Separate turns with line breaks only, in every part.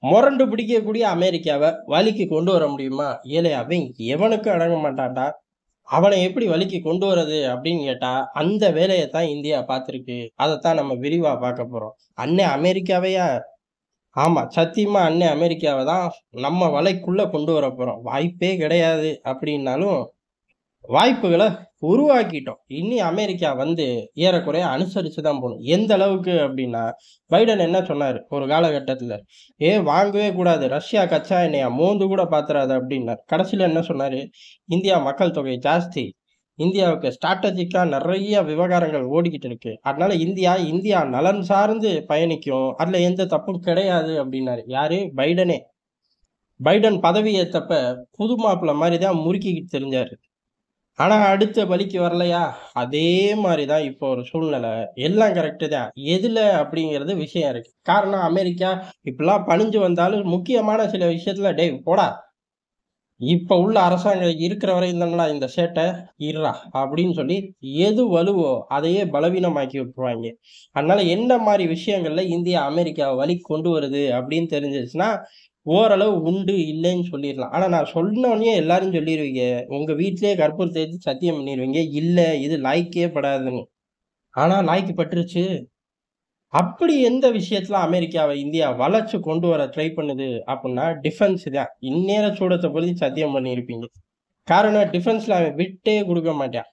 மொரண்டு பிடிக்கக்கூடிய அமெரிக்காவ வழிக்கு கொண்டு வர முடியுமா? ஏலே அவன் எவனுக்கும் அடங்க மாட்டான்டா. அவன எப்படி வழிக்கு கொண்டு வரது அப்படின்னு கேட்டா, அந்த வேலைய தான் இந்தியா பார்த்திருக்கு. அதத்தான் நம்ம விரிவா பார்க்க போறோம். அன்னை அமெரிக்காவையா? ஆமா. சத்தியமா அன்னை அமெரிக்காவ தான் நம்ம வலைக்குள்ள கொண்டு வரப்போறோம். வாய்ப்பே கிடையாது அப்படின்னாலும், வாய்ப்புகள உருவாக்கிட்டோம். இனி அமெரிக்கா வந்து ஏறக்குறைய அனுசரிச்சு தான் போணும். எந்த அளவுக்கு அப்டின்னா, பைடன் என்ன சொன்னாரு ஒரு காலகட்டத்தில, வாங்கவே கூடாது. ரஷ்யா கச்சா எண்ணெய மோந்து கூட பாத்துறாத" அப்டின்னாரு. கடைசில என்ன சொன்னாரு, "இந்தியா மக்கள் தொகை ஜாஸ்தி. இந்தியாவுக்கு ஸ்ட்ராட்டஜிக்கா நெறைய விவகாரங்கள் ஓடிக்கிட்டு இருக்கு. அதனால இந்தியா நலன் சார்ந்து பயணிக்கும். அதுல எந்த தப்பும் கிடையாது" அப்டின்னாரு. யாரு? பைடனே. பைடன் பதவி ஏத்தப்ப புது மாப்பிள்ளை மாரி தான் முறுக்கிக்கிட்டு திரிஞ்சாரு. ஆனா, அடுத்த வழிக்கு வரலையா? அதே மாரி தான் இப்போ ஒரு சூழ்நிலை. எல்லாம் கரெக்ட்டு தான். எதுல அப்படிங்கிறது விஷயம் இருக்கு. காரணம் அமெரிக்கா இப்படிலாம் பணிஞ்சு வந்தாலும் முக்கியமான சில விஷயத்துல, "டேய் போடா! இப்ப உள்ள அரசாங்கம் இருக்கிற வரையும் தானடா இந்த சேட்டை. இருடா" அப்படின்னு சொல்லி எது வலுவோ அதையே பலவீனமாக்கி விட்டுருவாய்ங்க. அதனால என்ன மாரி விஷயங்கள்ல இந்தியா அமெரிக்காவ வழிக்கு கொண்டு வருது அப்படின்னு தெரிஞ்சிருச்சுன்னா, ஓரளவு உண்டு, இல்லைன்னு சொல்லிறலாம். ஆனா நான் சொன்னோனயே எல்லாரும் சொல்லிருவீங்க. உங்க வீட்லயே கற்பூரத்த ஏத்தி சத்தியம் பண்ணிருவீங்க. இல்ல இது லாய்க்கே படாதுன்னு. ஆனா லாய்க்கு பட்டுருச்சு. அப்படி எந்த விஷயத்துல அமெரிக்காவ இந்தியா வளச்சு கொண்டு வர ட்ரை பண்ணுது அப்புட்ன்னா, டிஃபென்ஸ் தான். இந்நேர சூடத்த பொருத்தி சத்தியம் பண்ணியிருப்பீங்க. காரணம் டிஃபென்ஸ்ல அவன் விட்டே குடுக்க மாட்டான்.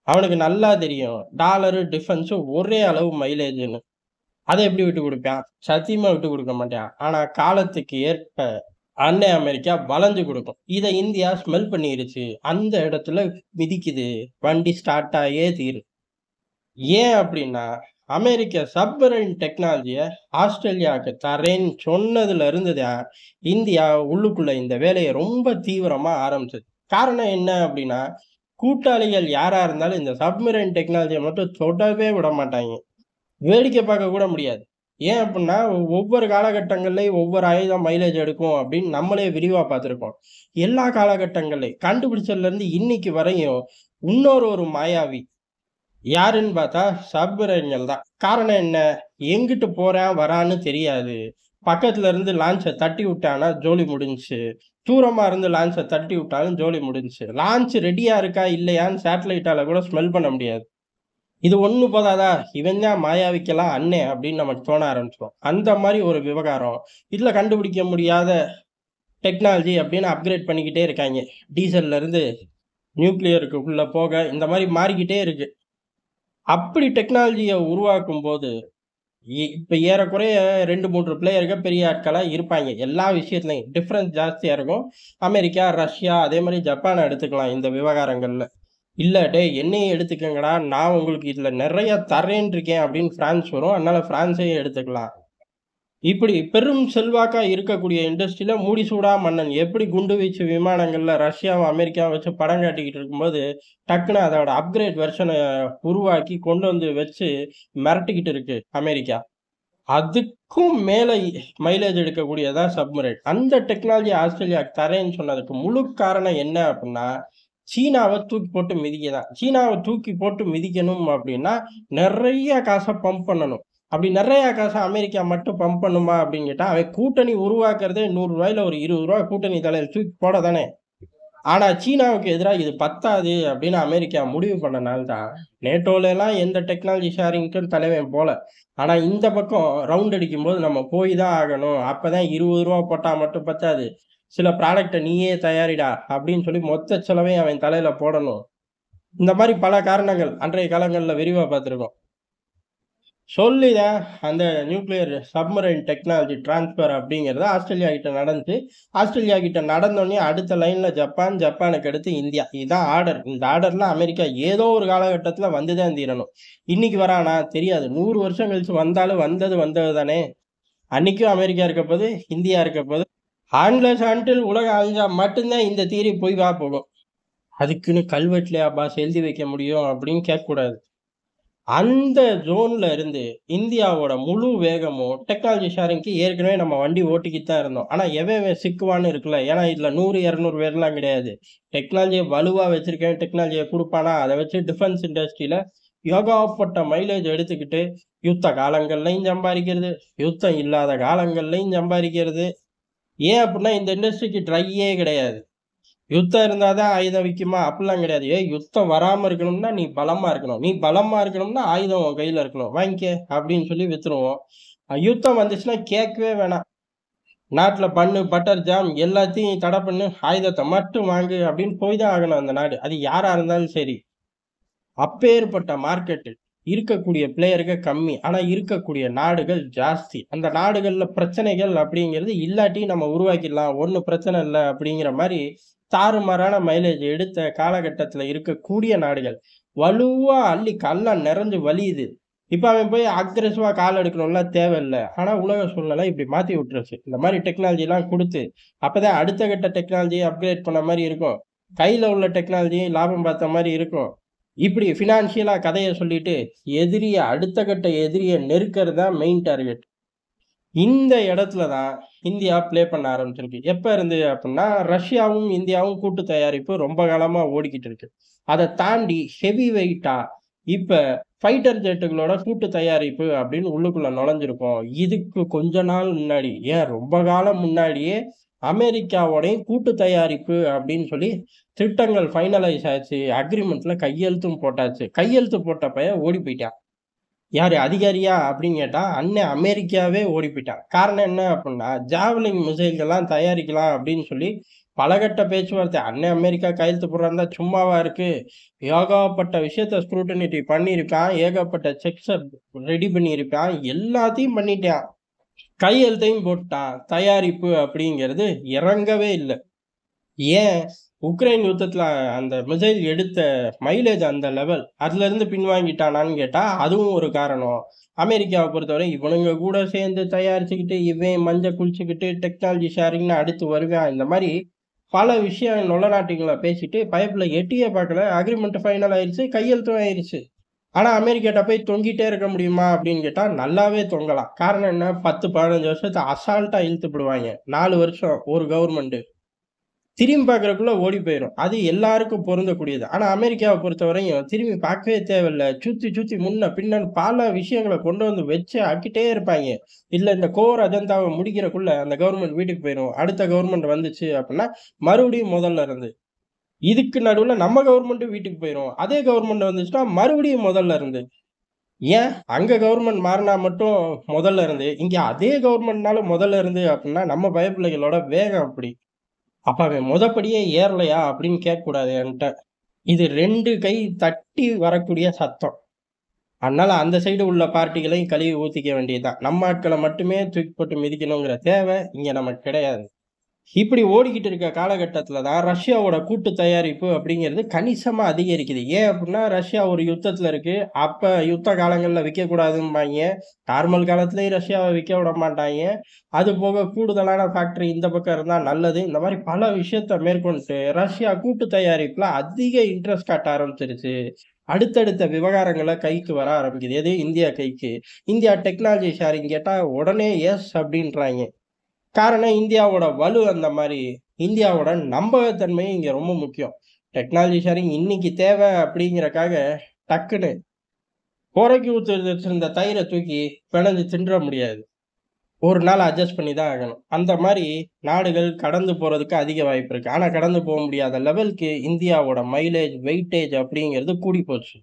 அவனுக்கு நல்லா தெரியும். டாலரு, டிஃபென்ஸும் ஒரே அளவு மைலேஜ்ன்னு. அத எப்படி விட்டுக் குடுப்பான்? சத்தியமா விட்டுக் குடுக்க மாட்டான். ஆனா காலத்துக்கு ஏற்ப அன்னை அமெரிக்கா வளைஞ்சு குடுக்கும். இத இந்தியா ஸ்மெல் பண்ணிருச்சு. அந்த இடத்துல மிதிக்குது. வண்டி ஸ்டார்ட் ஆயே தீரும். ஏன் அப்டின்னா, அமெரிக்கா சப்மரைன் டெக்னாலஜிய ஆஸ்திரேலியாவுக்கு தரேன்னு சொன்னதுல இருந்து தான், இந்தியா உள்ளுக்குள்ள இந்த வேலைய ரொம்ப தீவிரமா ஆரம்பிச்சது. காரணம் என்ன அப்டின்னா, கூட்டாளிகள் யாரா இருந்தாலும் இந்த சப்மரைன் டெக்னாலஜிய மட்டும் தொடவே விட மாட்டாய்ங்க. வேடிக்கை பார்க்க கூட முடியாது. ஏன் அப்புட்ன்னா, ஒவ்வொரு காலகட்டங்கள்லயும் ஒவ்வொரு ஆயுதம் மைலேஜ் எடுக்கும் அப்படின்னு நம்மளே விரிவா பார்த்திருக்கோம். எல்லா காலகட்டங்கள்லயும் கண்டுபிடிச்சதுலருந்து இன்னைக்கு வரையும் ஒரு மாயாவி. யாருன்னு பார்த்தா சப்மரைன்கள் தான். காரணம் என்ன? எங்கிட்டு போறான், வரான்னு தெரியாது. பக்கத்துல இருந்து லான்ச்ச தட்டி விட்டான்னா ஜோலி முடிஞ்சுச்சு. தூரமா இருந்து லான்ச்ச தட்டி விட்டாலும் ஜோலி முடிஞ்சுச்சு. லான்ச் ரெடியா இருக்கா, இல்லையான்னு சேட்டலைட்டால கூட ஸ்மெல் பண்ண முடியாது. இது ஒண்ணு போதாதா? இவன் தான் மாயாவிக்கெல்லாம் அண்ணன் அப்படின்னு நமக்கு தோண ஆரம்பிச்சுரும். அந்த மாரி ஒரு விவகாரம். இதுல கண்டுபிடிக்க முடியாத டெக்னாலஜி அப்படின்னு அப்கிரேட் பண்ணிக்கிட்டே இருக்காய்ங்க. டீசல்ல இருந்து நியூக்ளியருக்கு உள்ள போக இந்த மாரி மாறிக்கிட்டே இருக்கு. அப்படி டெக்னாலஜிய உருவாக்கும்போது, இப்ப ஏறக்குறைய 2, 3 பிளேயர்கள் பெரிய ஆட்களா இருப்பாய்ங்க. எல்லா விஷயத்துலயும். டிஃபரன்ஸ் ஜாஸ்தியா இருக்கும். அமெரிக்கா, ரஷ்யா அதே மாரி ஜப்பான எடுத்துக்கலாம் இந்த விவகாரங்கள்ல. இல்ல டேய் என்னையும் எடுத்துக்கங்கடா. நான் உங்களுக்கு இதுல நெறைய தர்றேன்னு இருக்கேன் அப்படின்னு பிரான்ஸ் வரும். அதனால பிரான்ஸையும் எடுத்துக்கலாம். இப்படி பெரும் செல்வாக்கா இருக்கக்கூடிய இண்டஸ்ட்ரியில முடிசூடா மன்னன் எப்படி குண்டு வீச்சு விமானங்கள்ல ரஷ்யாவும், அமெரிக்காவும் வச்சு படம் காட்டிக்கிட்டு இருக்கும்போது, டக்குனு அதோட அப்கிரேட் வெர்ஷன உருவாக்கி கொண்டு வந்து வச்சு மிரட்டிக்கிட்டு இருக்கு அமெரிக்கா. அதுக்கும் மேல மைலேஜ் எடுக்கக்கூடியது தான் சப்மரைன். அந்த டெக்னாலஜி ஆஸ்திரேலியாக்கு தரேன்னு சொன்னதுக்கு முழு காரணம் என்ன அப்டின்னா, சீனாவ தூக்கி போட்டு மிதிக்க தான். சீனாவ தூக்கி போட்டு மிதிக்கணும் அப்டின்னா, நெறைய காச பம்ப் பண்ணணும். அப்டி நெறைய காச அமெரிக்கா மட்டும் பம்ப் பண்ணுமா அப்டின்னு கேட்டா, அவன் கூட்டணி உருவாக்குறதே ரூ. 100ல ஒரு ரூ. 20 கூட்டணி தலையில தூக்கி போட தானே! ஆனா சீனாவுக்கு எதிரா இது பத்தாது அப்படின்னு அமெரிக்கா முடிவு பண்ணனால தான், நேட்டோலலாம் எந்த டெக்னாலஜி ஷேரிங்க்கும் தலைவன் போல. ஆனா இந்த பக்கம் ரவுண்ட் அடிக்கும்போது நம்ம போய் தான் ஆகணும். அப்பதான் ரூ. 20 போட்டா மட்டும் பத்தாது. சில ப்ராடக்ட்ட நீயே தயாரிடா அப்படின்னு சொல்லி மொத்த செலவையும் அவன் தலையில போடணும். இந்த மாரி பல காரணங்கள் அன்றைய காலங்கள்ல விரிவா பார்த்திருக்கோம். சொல்லி தான் அந்த நியூக்ளியர் சப்மரைன் டெக்னாலஜி ட்ரான்ஸ்ஃபர் அப்படிங்கிறது ஆஸ்திரேலியா கிட்ட நடந்துச்சு. ஆஸ்திரேலியா கிட்ட நடந்தோனே அடுத்த லைன்ல ஜப்பான், ஜப்பானுக்கு அடுத்து இந்தியா. இதுதான் ஆர்டர். இந்த ஆர்டர்ல அமெரிக்கா ஏதோ ஒரு காலகட்டத்தில வந்து தான் தீரணும். இன்னைக்கு வரானா தெரியாது. 100 வருஷம் கழிச்சு வந்தாலும் வந்தது வந்தது தானே. அன்னைக்கும் அமெரிக்கா இருக்க போது, இந்தியா இருக்க போது. அன்லெஸ் அன்டில் உலகம் அழிஞ்சா மட்டும் தான் இந்த தியரி பொய்வா போகும். அதுக்குன்னு கல்வெட்டுலயா பாஸ் எழுதி வைக்க முடியும் அப்படின்னு கேட்கக்கூடாது. அந்த ஜோன்ல இருந்து இந்தியாவோட முழு வேகமும் டெக்னாலஜி ஷேரிங்க்கு ஏற்கனவே நம்ம வண்டி ஓட்டிக்கிட்டு தான் இருந்தோம். ஆனா எவன் எவன் சிக்குவான்னு இருக்குல்ல. ஏன்னா இதுல 100, 200 பேர்லாம் கிடையாது. டெக்னாலஜிய வலுவா வச்சிருக்கவன் டெக்னாலஜிய குடுப்பானா, அத வச்சு டிஃபென்ஸ் இண்டஸ்ட்ரியில ஏகப்பட்ட மைலேஜ் எடுத்துக்கிட்டு யுத்த காலங்கள்லையும் சம்பாதிக்கிறது, யுத்தம் இல்லாத காலங்கள்லையும் சம்பாதிக்கிறது. ஏன் அப்படின்னா இந்த இண்டஸ்ட்ரிக்கு ட்ரையே கிடையாது. யுத்தம் இருந்தா தான் ஆயுதம் விக்குமா? அப்படிலாம் கிடையாது. யுத்தம் வராம இருக்கணும்னா நீ பலமா இருக்கணும். நீ பலமா இருக்கணும்னா ஆயுதம் உன் கையில இருக்கணும். வாங்கிக்க அப்படின்னு சொல்லி வித்துருவோம். யுத்தம் வந்துச்சுன்னா கேட்கவே வேணாம். நாட்டுல பன்னு, பட்டர், ஜாம் எல்லாத்தையும் தடை பண்ணு. ஆயுதத்த மட்டும் வாங்கு அப்படின்னு போய் தான் ஆகணும் அந்த நாடு. அது யாரா இருந்தாலும் சரி. அப்பேற்பட்ட மார்க்கெட்டு. இருக்கக்கூடிய பிளேயர்கள் கம்மி. ஆனா இருக்கக்கூடிய நாடுகள் ஜாஸ்தி. அந்த நாடுகள்ல பிரச்சனைகள் அப்படிங்கிறது இல்லாட்டி நம்ம உருவாக்கிடலாம். ஒண்ணும் பிரச்சனை இல்ல அப்படிங்கிற மாரி தாறுமாறான மைலேஜ் எடுத்த காலகட்டத்துல இருக்கக்கூடிய நாடுகள். வலுவா அள்ளி கல்லா நெறஞ்சு வழியுது. இப்ப அவன் போய் அக்ரெசிவா கால் எடுக்கணும்லாம் தேவையில்ல. ஆனா உலக சூழ்நிலை இப்படி மாத்தி விட்டுருச்சு. இந்த மாரி டெக்னாலஜிலாம் குடுத்து, அப்பதான் அடுத்த கட்ட டெக்னாலஜிய அப்கிரேட் பண்ண மாரி இருக்கும். கையில உள்ள டெக்னாலஜியும் லாபம் பார்த்த மாரி இருக்கும். இப்படி ஃபினான்ஷியலா கதைய சொல்லிட்டு, அடுத்த கட்ட எதிரிய நெருக்கறது தான் மெயின் டார்கெட். இந்த இடத்துல தான் இந்தியா ப்ளே பண்ண ஆரம்பிச்சிருக்கு. எப்ப இருந்து அப்டின்னா, ரஷ்யாவும், இந்தியாவும் கூட்டு தயாரிப்பு ரொம்ப காலமா ஓடிக்கிட்டு இருக்கு. அத தாண்டி ஹெவி வெயிட்டா இப்ப ஃபைட்டர் ஜெட்டுகளோட கூட்டு தயாரிப்பு அப்படின்னு உள்ளுக்குள்ள நுழைஞ்சிருக்கோம். இதுக்கு கொஞ்ச நாள் முன்னாடி, ஏன் ரொம்ப காலம் முன்னாடியே அமெரிக்காவோடையும் கூட்டு தயாரிப்பு அப்படின்னு சொல்லி திட்டங்கள் ஃபைனலைஸ் ஆச்சு. அக்ரீமெண்ட்ல கையெழுத்தும் போட்டாச்சு. கையெழுத்து போட்ட பையன் ஓடி போயிட்டான். யாரு அதிகாரியா அப்படின்னு கேட்டா, அண்ணன் அமெரிக்காவே ஓடி போயிட்டான். காரணம் என்ன அப்படின்னா, ஜாவலின் மிசைல்கள்லாம் தயாரிக்கலாம் அப்படின்னு சொல்லி பலகட்ட பேச்சுவார்த்தை. அண்ணன் அமெரிக்கா கையெழுத்து போடுறாருந்தா சும்மாவா இருக்கு? ஏகப்பட்ட விஷயத்த ஸ்க்ரூட்டனிட்டி பண்ணியிருக்கான். ஏகப்பட்ட செக்ஸ ரெடி பண்ணியிருக்கான். எல்லாத்தையும் பண்ணிட்டான். கையெழுத்தையும் போட்டான். தயாரிப்பு அப்படிங்கிறது இறங்கவே இல்ல. ஏன்? உக்ரைன் யுத்தத்துல அந்த மிசைல் எடுத்த மைலேஜ் அந்த லெவல். அதுலருந்து பின்வாங்கிட்டானான்னு கேட்டா, அதுவும் ஒரு காரணம். அமெரிக்காவ பொறுத்தவரை இவனுங்க கூட சேர்ந்து தயாரிச்சுக்கிட்டு, இவன் மஞ்ச குளிச்சுக்கிட்டு டெக்னாலஜி ஷேரிங்ன்னு அடுத்து வருவான். இந்த மாரி பல விஷயம் நொள்ள நாட்டிங்கள பேசிட்டு, பயப்புல எட்டியே பார்க்கல. அக்ரீமெண்ட் ஃபைனல் ஆயிருச்சு. கையெழுத்தும் ஆயிருச்சு. ஆனா அமெரிக்காட்ட போய் தொங்கிட்டே இருக்க முடியுமா? அப்படின்னு கேட்டா, நல்லாவே தொங்கலாம். காரணம் என்ன? 10, 15 வருஷத்த அசால்ட்டா இழுத்துப்புடுவாய்ங்க. 4 வருஷம் ஒரு கவர்மெண்ட். திரும்பி பார்க்கறதுக்குள்ள ஓடி போயிரும். அது எல்லாருக்கும் பொருந்தக்கூடியது. ஆனா அமெரிக்காவ பொறுத்தவரையும் திரும்பி பார்க்கவே தேவையில்ல. சுத்தி சுத்தி முன்ன பின்னன்னு பல விஷயங்கள கொண்டு வந்து வச்சு ஆக்கிட்டே இருப்பாய்ங்க. இல்ல இந்த கோர் அஜெண்டாவ முடிக்கிறக்குள்ள அந்த கவர்மெண்ட் வீட்டுக்கு போயிரும். அடுத்த கவர்மெண்ட் வந்துச்சு அப்டின்னா, மறுபடியும் முதல்ல இருந்து. இதுக்கு நடுவுல நம்ம கவர்மெண்ட்டும் வீட்டுக்கு போயிரும். அதே கவர்மெண்ட் வந்துச்சுன்னா, மறுபடியும் முதல்ல இருந்து. ஏன்? அங்க கவர்மெண்ட் மாறுனா மட்டும் முதல்ல இருந்து, இங்க அதே கவர்மெண்ட்னால முதல்ல இருந்து அப்டின்னா, நம்ம பயப்பிள்ளைகளோட வேகம் அப்படி. அப்ப அவன் மொதப்படியே ஏறலையா அப்படின்னு கேட்கக்கூடாது என்ட்ட. இது 2 கை தட்டி வரக்கூடிய சத்தம். அதனால அந்த சைடு உள்ள பார்ட்டிகளையும் கழுவி ஊத்திக்க வேண்டியது தான். நம்ம ஆட்கள மட்டுமே தூக்கி போட்டு மிதிக்கணுங்கிற தேவை இங்க நமக்கு கிடையாது. இப்படி ஓடிக்கிட்டு இருக்க காலகட்டத்தில தான் ரஷ்யாவோட கூட்டு தயாரிப்பு அப்படிங்கிறது கணிசமா அதிகரிக்குது. ஏன் அப்படின்னா, ரஷ்யா ஒரு யுத்தத்தில இருக்கு. அப்ப யுத்த காலங்கள்ல விக்கக்கூடாதும்பாய்ங்க. நார்மல் காலத்திலயும் ரஷ்யாவ விக்க விட மாட்டாய்ங்க. அது போக கூடுதலான ஃபேக்டரி இந்த பக்கம் இருந்தா நல்லது. இந்த மாரி பல விஷயத்த மேற்கொண்டு ரஷ்யா கூட்டு தயாரிப்புல அதிக இன்ட்ரெஸ்ட் காட்ட ஆரம்பிச்சிருச்சு. அடுத்தடுத்த விவகாரங்கள கைக்கு வர ஆரம்பிக்குது. எது? இந்தியா கைக்கு. இந்தியா டெக்னாலஜி ஷேரிங் கேட்டா உடனே எஸ் அப்படின்றாய்ங்க. காரணம் இந்தியாவோட வலு அந்த மாரி. இந்தியாவோட நம்பகத்தன்மை இங்க ரொம்ப முக்கியம். டெக்னாலஜி ஷேரிங் இன்னைக்கு தேவை அப்படிங்கிறக்காக டக்குன்னு கோரைக்கு ஊத்தி வச்சிருந்த தயிர தூக்கி பெனஞ்சு தின்ற முடியாது. ஒரு நாள் அட்ஜஸ்ட் பண்ணி தான் ஆகணும். அந்த மாரி நாடுகள் கடந்து போறதுக்கு அதிக வாய்ப்பு இருக்கு. ஆனா கடந்து போ முடியாத லெவலுக்கு இந்தியாவோட மைலேஜ், வெயிட்டேஜ் அப்படிங்கிறது கூடி போச்சு.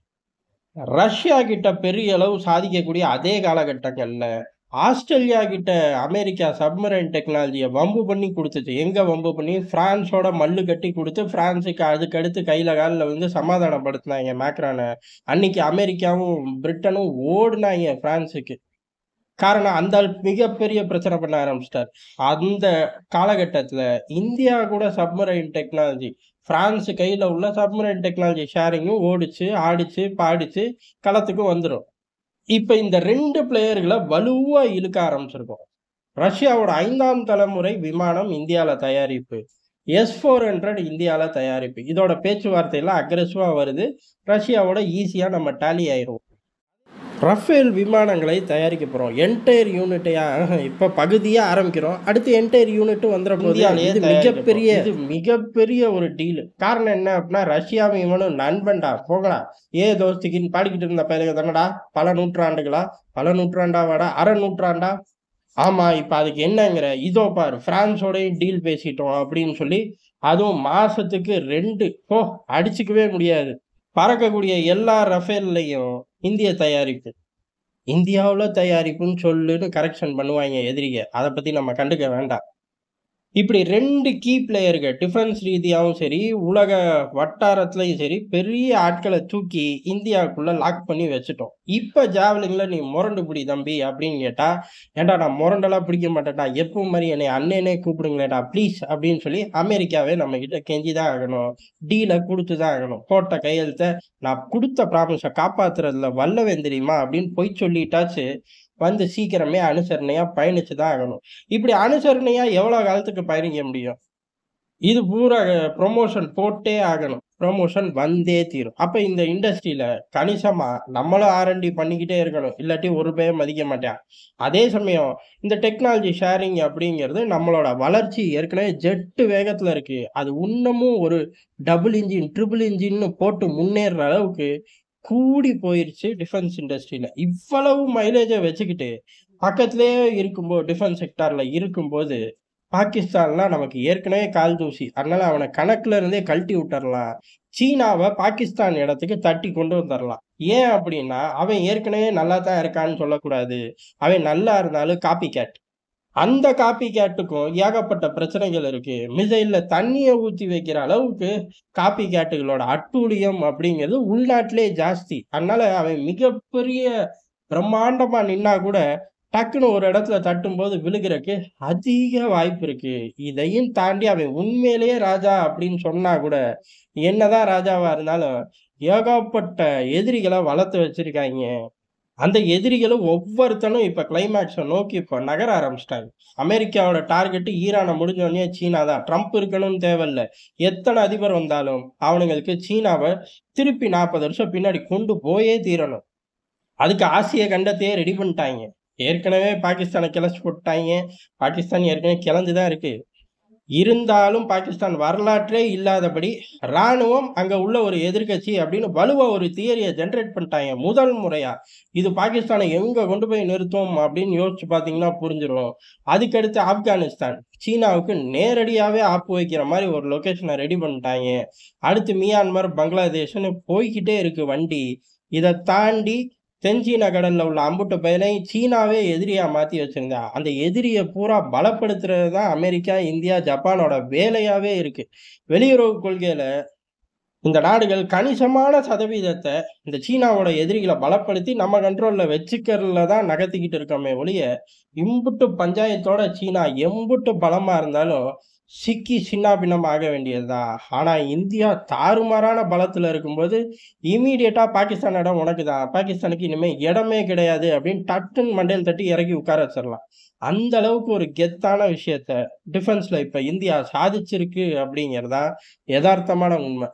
ரஷ்யா கிட்ட பெரிய அளவு சாதிக்கக்கூடிய அதே காலகட்டங்கள்ல ஆஸ்திரேலியா கிட்ட அமெரிக்கா சப்மரைன் டெக்னாலஜிய வம்பு பண்ணி குடுத்துச்சு. எங்க வம்பு பண்ணி? பிரான்ஸோட மல்லு கட்டி குடுத்து, பிரான்ஸுக்கு அதுக்கு அடுத்து கையில கால்ல வந்து சமாதானப்படுத்துனாய்ங்க மேக்ரான. அன்னைக்கு அமெரிக்காவும், பிரிட்டனும் ஓடுனாய்ங்க பிரான்ஸுக்கு. காரணம் அந்த ஆள் மிகப்பெரிய பிரச்சனை பண்ண ஆரம்பிச்சுட்டார். அந்த காலகட்டத்துல இந்தியா கூட சப்மரைன் டெக்னாலஜி பிரான்ஸ் கையில உள்ள சப்மரைன் டெக்னாலஜி ஷேரிங்கும் ஓடுச்சு, ஆடிச்சு, பாடிச்சு, களத்துக்கு வந்துரும். இப்ப இந்த 2 பிளேயர்கள வலுவா இழுக்க ஆரம்பிச்சிருக்கோம். ரஷ்யாவோட 5ஆம் தலைமுறை விமானம் இந்தியால தயாரிப்பு. S-400 இந்தியால தயாரிப்பு. இதோட பேச்சுவார்த்தைலாம் அக்ரெசிவா வருது. ரஷ்யாவோட ஈஸியா நம்ம டாலி ஆயிருவோம். ரஃபேல் விமானங்களை தயாரிக்க போறோம். என்டையர் யூனிட்டையா இப்ப பகுதியா ஆரம்பிக்கிறோம். அடுத்து என்டையர் யூனிட் வந்துற போது
இந்தியாலயே
இது
தயாரிக்க
மிகப்பெரிய ஒரு டீல். காரணம் என்ன அப்படின்னா, ரஷ்யாவும் இவனும் நண்பன்டா போங்கடா. தோஸ்திக்கின்னு பாடிக்கிட்டு இருந்த பயிலுக தானடா. பல நூற்றாண்டுகளா, பல நூற்றாண்டாவாடா, அரை நூற்றாண்டா. ஆமா, இப்ப அதுக்கு என்னங்கிற? இதோ பாரு, பிரான்ஸோடயும் டீல் பேசிட்டோம் அப்படின்னு சொல்லி, அதுவும் மாசத்துக்கு 2 அடிச்சுக்கவே முடியாது. பறக்கக்கூடிய எல்லா ரஃபேல்லையும் இந்திய தயாரிப்பு. இந்தியாவுல தயாரிப்புன்னு சொல்லுன்னு கரெக்ஷன் பண்ணுவாய்ங்க எதிரிக. அத பத்தி நம்ம கண்டுக்க வேண்டாம். இப்படி 2 கீ பிளேயர்கள் டிஃபென்ஸ் ரீதியாவும் சரி, உலக வட்டாரத்திலயும் சரி, பெரிய ஆட்கள தூக்கி இந்தியாவுக்குள்ள லாக் பண்ணி வச்சுட்டோம். இப்ப ஜாவலின்ல நீ மொரண்டு புடி தம்பி அப்படின்னு கேட்டா, ஏன்டா நான் மொரண்டெல்லாம் பிடிக்க மாட்டேன்டா. எப்பவும் மாரி என்னைய அண்ணனே கூப்பிடுங்களேன்டா ப்ளீஸ் அப்படின்னு சொல்லி அமெரிக்காவே நம்மகிட்ட கெஞ்சி தான் ஆகணும். டீல குடுத்து தான் ஆகணும். போட்ட கையெழுத்த நான் குடுத்த ப்ராமிஸ காப்பாத்துறதுல வல்லவன் தெரியுமா அப்படின்னு பொய் சொல்லிட்டாச்சு. வந்து சீக்கிரமே அனுசரணையா பயணிச்சு தான் ஆகணும். இப்படி அனுசரணையா எவ்வளோ காலத்துக்கு பயணிக்க முடியும்? இது பூரா ப்ரமோஷன் போட்டே ஆகணும். ப்ரமோஷன் வந்தே தீரும். அப்ப இந்த இண்டஸ்ட்ரியில கணிசமா நம்மளும் ஆர்&டி பண்ணிக்கிட்டே இருக்கணும். இல்லாட்டி ஒரு பயம் மதிக்க மாட்டான். அதே சமயம் இந்த டெக்னாலஜி ஷேரிங் அப்படிங்கிறது நம்மளோட வளர்ச்சி ஏற்கனவே ஜெட் வேகத்துல இருக்கு. அது இன்னமும் ஒரு டபுள் இன்ஜின், ட்ரிபிள் இன்ஜின்னு போட்டு முன்னேறுற அளவுக்கு கூடி போயிருச்சு டிஃபென்ஸ் இண்டஸ்ட்ரியில. இவ்வளவு மைலேஜ வச்சுக்கிட்டு, பக்கத்திலேயே இருக்கும்போது டிஃபென்ஸ் செக்டார்ல இருக்கும்போது, பாகிஸ்தான்லாம் நமக்கு ஏற்கனவே கால் தூசி. அதனால அவன கணக்குல இருந்தே கழட்டி விட்டுறலாம். சீனாவ பாகிஸ்தான் இடத்துக்கு தட்டி கொண்டு வந்துரலாம். ஏன் அப்படின்னா, அவன் ஏற்கனவே நல்லா தான் இருக்கான்னு சொல்லக்கூடாது. அவன் நல்லா இருந்தாலும் காப்பி கேட். அந்த காப்பி கேட்டுக்கும் ஏகப்பட்ட பிரச்சனைகள் இருக்கு. மிசைல்ல தண்ணிய ஊத்தி வைக்கிற அளவுக்கு காப்பி கேட்டுகளோட அட்டூழியம் அப்படிங்கிறது உள்நாட்டிலே ஜாஸ்தி. அதனால அவன் மிகப்பெரிய பிரம்மாண்டமா நின்னா கூட, டக்குன்னு ஒரு இடத்துல தட்டும்போது விழுகிறக்கு அதிக வாய்ப்பு இருக்கு. இதையும் தாண்டி அவன் உண்மையிலேயே ராஜா அப்படின்னு சொன்னா கூட, என்னதான் ராஜாவா இருந்தாலும், ஏகப்பட்ட எதிரிகள வளர்த்து வச்சிருக்காய்ங்க. அந்த எதிரிகளும் ஒவ்வொருத்தனும் இப்ப கிளைமாக்ஸ நோக்கி இப்ப நகர ஆரம்பிச்சுட்டாங்க. அமெரிக்காவோட டார்கெட் ஈரான முடிஞ்ச உடனே சீனா தான். ட்ரம்ப் இருக்கணும்னு தேவையில்ல. எத்தனை அதிபர் வந்தாலும் அவனுங்களுக்கு சீனாவ திருப்பி 40 வருஷம் பின்னாடி கொண்டு போயே தீரணும். அதுக்கு ஆசிய கண்டத்தையே ரெடி பண்ணிட்டாய்ங்க. ஏற்கனவே பாகிஸ்தான கிளச்சு போட்டுட்டாய்ங்க. பாகிஸ்தான் ஏற்கனவே கிளஞ்சு தான் இருக்கு. இருந்தாலும் பாகிஸ்தான் வரலாற்றே இல்லாதபடி ராணுவம் அங்க உள்ள ஒரு எதிர்க்கட்சி அப்படின்னு வலுவா ஒரு தியரிய ஜெனரேட் பண்ணிட்டாங்க முதல் முறையா. இது பாகிஸ்தானை எங்க கொண்டு போய் நிறுத்தும் அப்படின்னு யோசிச்சு பாத்தீங்கன்னா புரிஞ்சிடும். அதுக்கடுத்து ஆப்கானிஸ்தான் சீனாவுக்கு நேரடியாவே ஆப்பு வைக்கிற மாதிரி ஒரு லொகேஷனை ரெடி பண்ணிட்டாங்க. அடுத்து மியான்மர், பங்களாதேஷ்னு போய்கிட்டே இருக்கு வண்டி. இதை தாண்டி தென்சீன கடல்ல உள்ள அம்புட்டு பயலையும் சீனாவே எதிரியா மாத்தி வச்சிருந்தா. அந்த எதிரிய பூரா பலப்படுத்துறது தான் அமெரிக்கா, இந்தியா, ஜப்பானோட வேலையாவே இருக்கு. வெளியுறவு கொள்கையில இந்த நாடுகள் கணிசமான சதவீதத்த இந்த சீனாவோட எதிரிகளை பலப்படுத்தி நம்ம கண்ட்ரோல்ல வச்சுக்கிறதுல தான் நகர்த்திக்கிட்டு இருக்கோமே ஒழிய, இம்புட்டு பஞ்சாயத்தோட சீனா எம்புட்டு பலமா இருந்தாலும் சிக்கி சின்னாபின்னம் ஆக வேண்டியதுதான். ஆனா இந்தியா தாறுமாறான பலத்துல இருக்கும்போது இமீடியட்டா பாகிஸ்தான் இடம் உனக்குதான், பாகிஸ்தானுக்கு இனிமே இடமே கிடையாது அப்படின்னு டக்குன்னு மண்டையில் தட்டி இறக்கி உட்கார வச்சிடலாம். அந்த அளவுக்கு ஒரு கெத்தான விஷயத்த டிஃபென்ஸ்ல இப்ப இந்தியா சாதிச்சிருக்கு அப்படிங்கறதா யதார்த்தமான உண்மை.